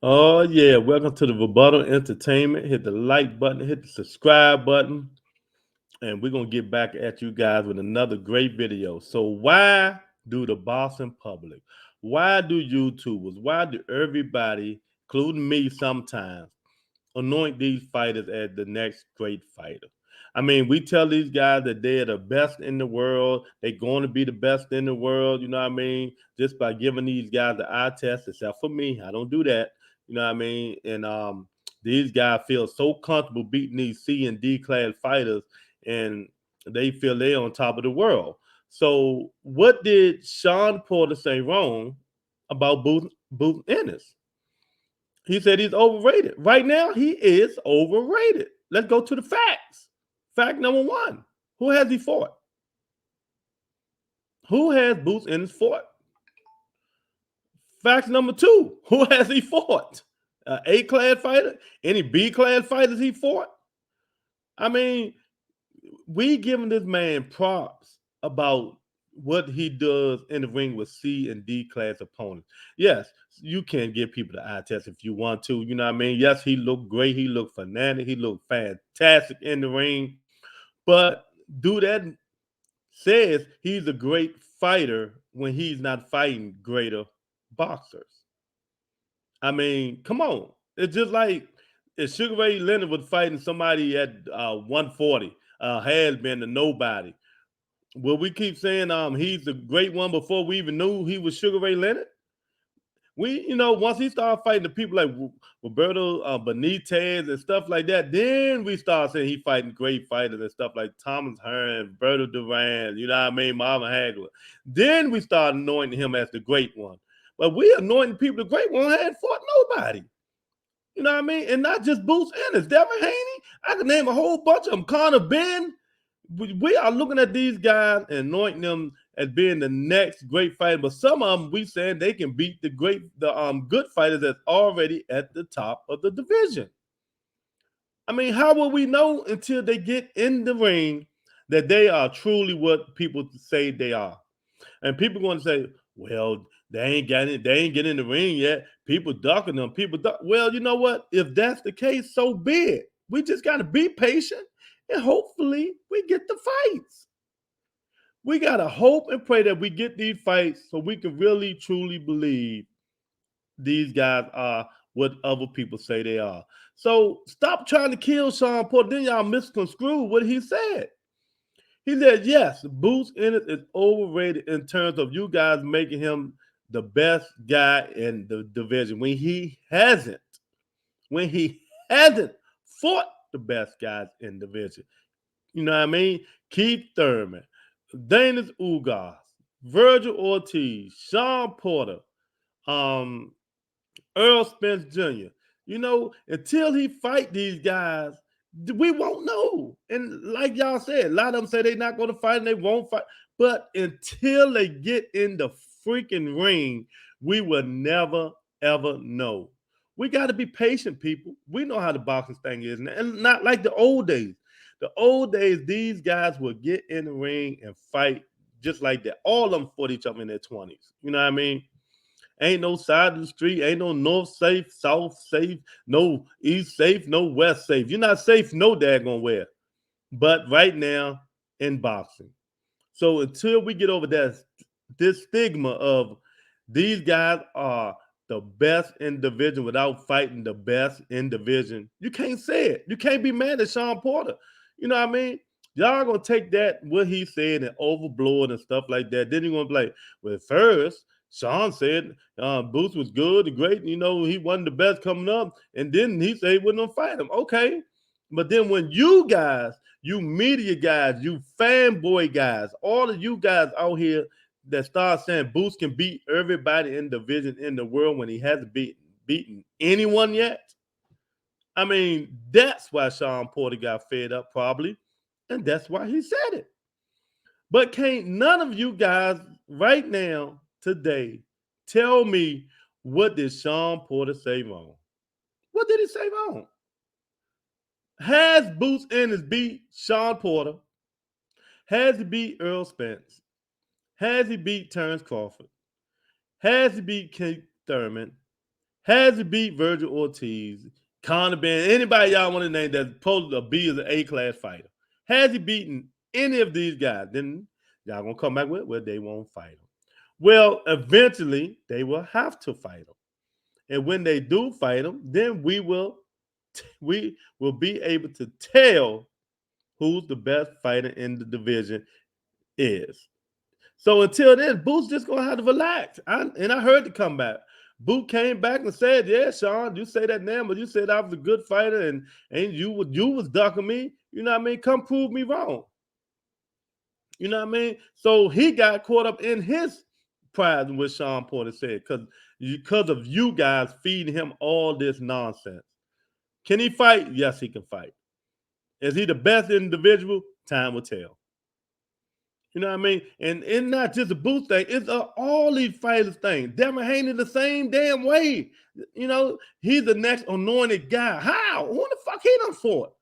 Oh yeah, welcome to the Rebuttal Entertainment. Hit the like button, hit the subscribe button, and we're gonna get back at you guys with another great video. So why do the Boston public, why do YouTubers, why do everybody, including me sometimes, anoint these fighters as the next great fighter? I mean, we tell these guys that they're the best in the world. They're going to be the best in the world. You know what I mean? Just by giving these guys the eye test, except for me, I don't do that. You know what I mean? And these guys feel so comfortable beating these C and D class fighters, and they feel they're on top of the world. So, what did Sean Porter say wrong about Booth Ennis? He said he's overrated. Right now, he is overrated. Let's go to the facts. Fact number one: who has he fought? Who has Boots Ennis fought? Fact number two: who has he fought? A class fighter? Any B class fighters he fought? I mean, we giving this man props about what he does in the ring with C and D class opponents. Yes, you can give people the eye test if you want to. You know what I mean? Yes, he looked great. He looked fanatic. He looked fantastic in the ring. But do that says he's a great fighter when he's not fighting greater boxers. I mean, come on. It's just like if Sugar Ray Leonard was fighting somebody at 140, has been to nobody. Will we keep saying he's the great one before we even knew he was Sugar Ray Leonard? Once he started fighting the people like Roberto Benitez and stuff like that, then we start saying he fighting great fighters and stuff like Thomas Hearn, Roberto Duran, you know what I mean, Marvin Hagler. Then we start anointing him as the great one. But we anointing people the great one hadn't fought nobody. You know what I mean? And not just Boots Ennis, Devin Haney. I can name a whole bunch of them. Connor Ben. We are looking at these guys and anointing them as being the next great fighter. But some of them, we saying they can beat the good fighters that's already at the top of the division. I mean, how will we know until they get in the ring that they are truly what people say they are? And people going to say, well, they ain't getting in the ring yet. People ducking them. Well, you know what? If that's the case, so be it. We just got to be patient and hopefully we get the fights. We got to hope and pray that we get these fights so we can really truly believe these guys are what other people say they are. So stop trying to kill Sean Porter. Then y'all misconstrue what he said. He said, yes, Boots Ennis is overrated in terms of you guys making him the best guy in the division when he hasn't fought the best guys in the division. You know what I mean? Keith Thurman, Danis Ugas, Virgil Ortiz, Sean Porter, um, Earl Spence Jr. Until he fight these guys, we won't know. And like y'all said, a lot of them say they're not going to fight and they won't fight. But until they get in the freaking ring, we will never, ever know. We got to be patient, people. We know how the boxing thing is. And not like the old days. The old days, these guys would get in the ring and fight just like that. All of them fought each other in their 20s. You know what I mean? Ain't no side of the street, ain't no north safe, south safe, no east safe, no west safe. You're not safe no daggone where. But right now in boxing. So until we get over this stigma of these guys are the best in division without fighting the best in division, you can't say it. You can't be mad at Sean Porter. You know what I mean? Y'all gonna take that what he said and overblow it and stuff like that. Then you're gonna be like, well, first Sean said Boots was good and great. He wasn't the best coming up, and then he said he wasn't gonna fight him. Okay, but then when you guys, you media guys, you fanboy guys, all of you guys out here that start saying Boots can beat everybody in division in the world when he hasn't beaten anyone yet. I mean, that's why Sean Porter got fed up, probably, and that's why he said it. But can't none of you guys right now, today, tell me what did Sean Porter say wrong? What did he say wrong? Has Boots Ennis beat Sean Porter? Has he beat Earl Spence? Has he beat Terrence Crawford? Has he beat Keith Thurman? Has he beat Virgil Ortiz, Conor Ben, anybody y'all want to name that's supposed to be as an A-class fighter? Has he beaten any of these guys? Then y'all gonna come back with, well, they won't fight him. Well, eventually they will have to fight him. And when they do fight him, then we will be able to tell who's the best fighter in the division is. So until then, Boot's just gonna have to relax. I heard the comeback. Boot came back and said, "Yeah, Sean, you say that now, but you said I was a good fighter, and you was ducking me. You know what I mean? Come prove me wrong. You know what I mean?" So he got caught up in his pride in what Sean Porter said, because of you guys feeding him all this nonsense. Can he fight? Yes, he can fight. Is he the best individual? Time will tell. You know what I mean? And it's not just a Boots thing. It's all these fighters thing. Devin Haney the same damn way. You know, he's the next anointed guy. How? Who the fuck he done fought?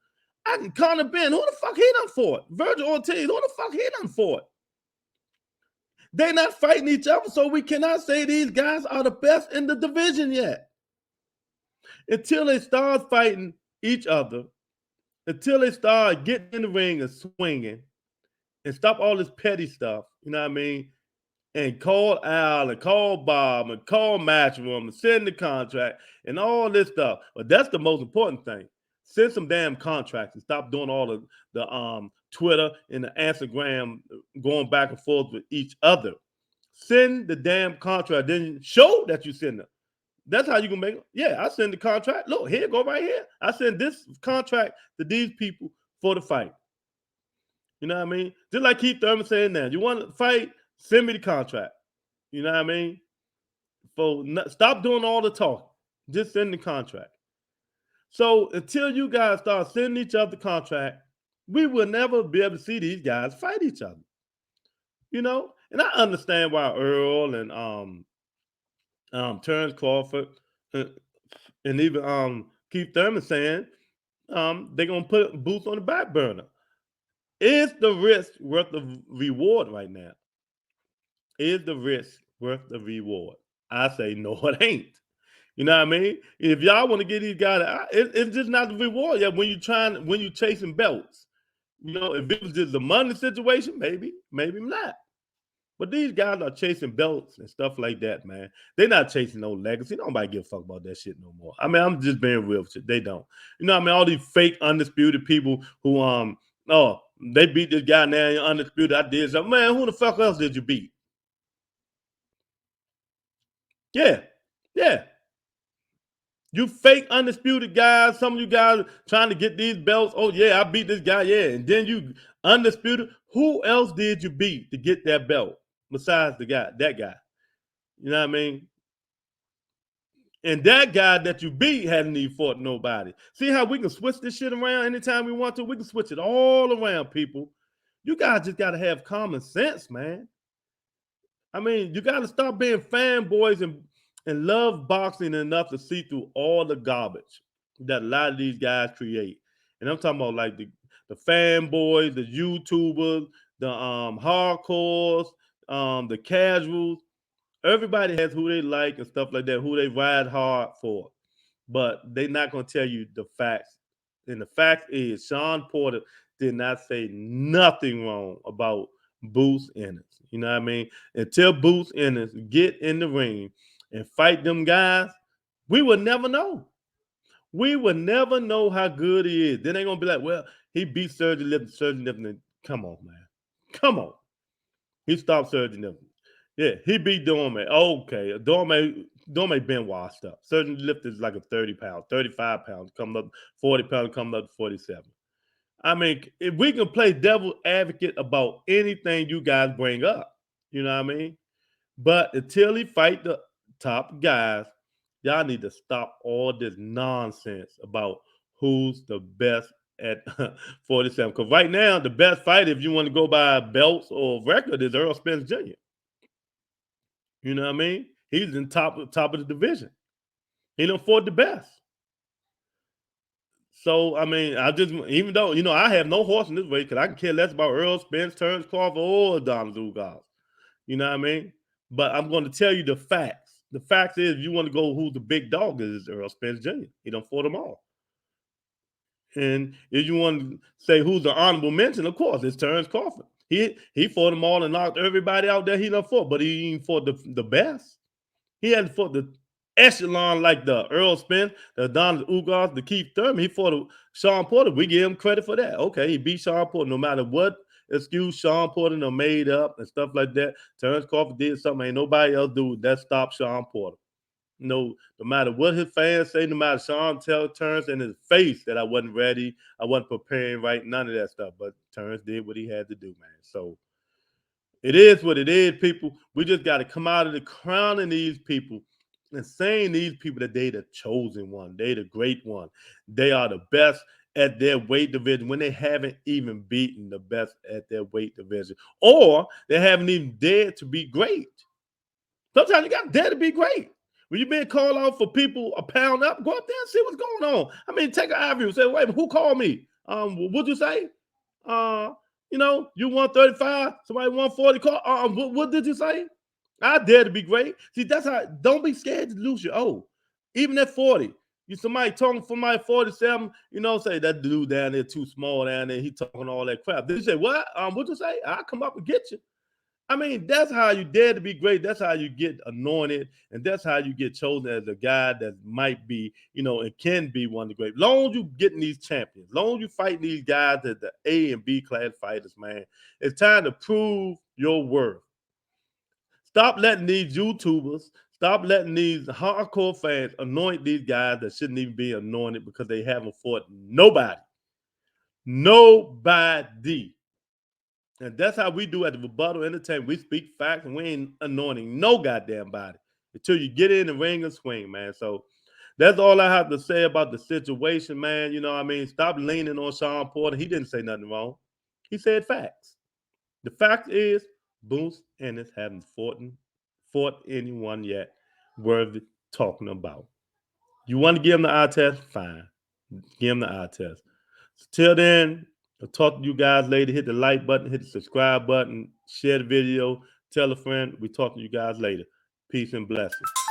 Conor Ben, who the fuck he done fought? Virgil Ortiz, who the fuck he done fought? They're not fighting each other, so we cannot say these guys are the best in the division yet. Until they start fighting each other, until they start getting in the ring and swinging, and stop all this petty stuff, you know what I mean? And call Al and call Bob and call Matchroom and send the contract and all this stuff. But that's the most important thing. Send some damn contracts and stop doing all of the Twitter and the Instagram going back and forth with each other. Send the damn contract. Then show that you send them. That's how you can make it. Yeah, I send the contract. Look, here, go right here. I send this contract to these people for the fight. You know what I mean? Just like Keith Thurman saying now, you want to fight, send me the contract. You know what I mean? Stop doing all the talking. Just send the contract. So until you guys start sending each other the contract, we will never be able to see these guys fight each other. You know? And I understand why Earl and Terrence Crawford and even Keith Thurman saying they're going to put Boots on the back burner. Is the risk worth the reward right now? Is the risk worth the reward? I say no, it ain't. You know what I mean? If y'all want to get these guys, it's just not the reward yet. When you're chasing belts, you know, if it was just a money situation, maybe not. But these guys are chasing belts and stuff like that, man. They're not chasing no legacy. Nobody give a fuck about that shit no more. I mean, I'm just being real with you. They don't. You know what I mean? All these fake undisputed people who they beat this guy now, undisputed. I did something. Man, who the fuck else did you beat? Yeah. You fake undisputed guys. Some of you guys trying to get these belts. Oh yeah, I beat this guy. Yeah, and then you undisputed. Who else did you beat to get that belt besides that guy? You know what I mean? And that guy that you beat hadn't even fought nobody. See how we can switch this shit around anytime we want to? We can switch it all around, people. You guys just got to have common sense, man. I mean, you got to stop being fanboys and love boxing enough to see through all the garbage that a lot of these guys create. And I'm talking about like the fanboys, the YouTubers, the hardcores, the casuals. Everybody has who they like and stuff like that, who they ride hard for. But they're not going to tell you the facts. And the fact is, Sean Porter did not say nothing wrong about Boots Ennis. You know what I mean? Until Boots Ennis get in the ring and fight them guys, we will never know. We will never know how good he is. Then they're going to be like, well, he beat Surgeon Lipton. Come on, man. Come on. He stopped Surgeon Lipton. Yeah, he beat Dorme. Okay, Dorme been washed up. Surgeon Lipton is like a 30 pound, 35 pounds, coming up 40 pounds, coming up to 47. I mean, if we can play devil advocate about anything you guys bring up, you know what I mean? But until he fight the top guys, y'all need to stop all this nonsense about who's the best at 47. Because right now, the best fighter, if you want to go by belts or record, is Earl Spence Jr. You know what I mean? He's in top of the division. He done fought the best. So, I mean, even though, you know, I have no horse in this race because I can care less about Earl Spence, Terrence Crawford, or Donald Ugas. You know what I mean? But I'm going to tell you the facts. The fact is, if you want to go who the big dog is Earl Spence Jr. He done fought them all. And if you want to say who's the honorable mention, of course, it's Terrence Crawford. He fought them all and knocked everybody out there he done fought, but he ain't fought the best. He hadn't fought the echelon like the Earl Spence, the Donald Ugas, the Keith Thurman. He fought Sean Porter. We give him credit for that. Okay, he beat Sean Porter no matter what excuse Sean Porter done made up and stuff like that. Terrence Crawford did something ain't nobody else do that stopped Sean Porter. No matter what his fans say, no matter Sean tell Terrence in his face that I wasn't ready, I wasn't preparing right, none of that stuff. But Terrence did what he had to do, man. So it is what it is, people. We just got to come out of the crowning these people and saying these people that they the chosen one, they the great one, they are the best at their weight division when they haven't even beaten the best at their weight division, or they haven't even dared to be great. Sometimes you got to dare to be great. When you've been called out for people a pound up, go up there and see what's going on. I mean, take an interview and say, wait, who called me? What'd you say? You 135, somebody 140 call. What did you say? I dare to be great. See, that's how, don't be scared to lose your O. Even at 40. You somebody talking for my 47, say that dude down there too small down there, he talking all that crap. Then you say, what? What'd you say? I'll come up and get you. I mean, that's how you dare to be great. That's how you get anointed, and that's how you get chosen as a guy that might be, and can be one of the great. Long as you getting these champions, long as you fighting these guys that the A and B class fighters, man, it's time to prove your worth. Stop letting these YouTubers, stop letting these hardcore fans anoint these guys that shouldn't even be anointed because they haven't fought nobody. Nobody. And that's how we do at the Rebuttal Entertainment. We speak facts and we ain't anointing no goddamn body until you get in the ring and swing, man. So that's all I have to say about the situation, man. You know what I mean? Stop leaning on Sean Porter. He didn't say nothing wrong. He said facts. The fact is, Boots Ennis haven't fought anyone yet worth talking about. You want to give him the eye test? Fine. Give him the eye test. So till then, I'll talk to you guys later. Hit the like button, hit the subscribe button, share the video, tell a friend. We talk to you guys later. Peace and blessings.